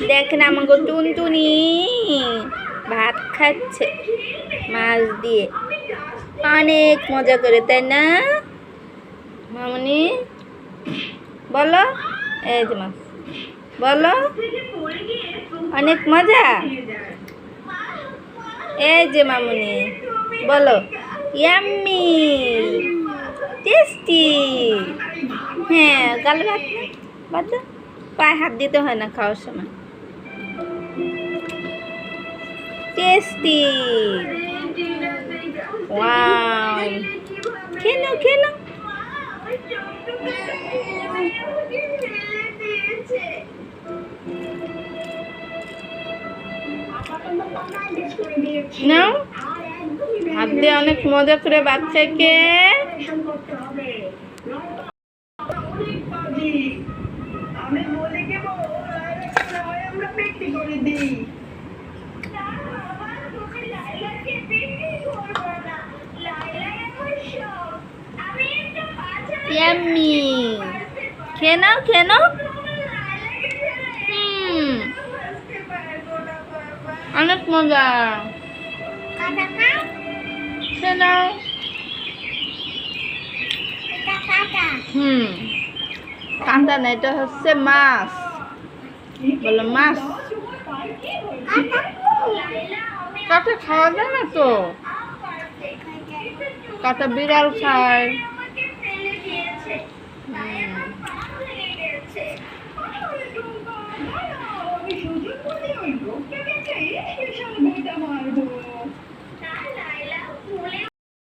দেখেন আমাকে টুনটুনি ভাত খাচ্ছে মাছ দিয়ে, অনেক মজা করে, তাই না মামনি? বলো, এই যে মাছ, বলো অনেক মজা। এই যে মামনি বলো ইয়াম্মি টেস্টি। হ্যাঁ, গালে ভাত না, বাদ দাও, পায়ে হাত দিতে হয় না খাওয়ার সময়। টেস্টি, ওয়াও, খেয়ে নাও, খেয়ে নাও। নাও, হাত দিয়ে অনেক মজা করে বাচ্চাকে। ইয়াম্মি, খেয়ে নাও, খেয়ে নাও। অনেক মজা, খেয়ে নাও। কাঁটা না, এটা হচ্ছে মাছ, বলো মাছ। কাঁটা খাওয়া যায় না তো, কাঁটা বিড়াল খায়।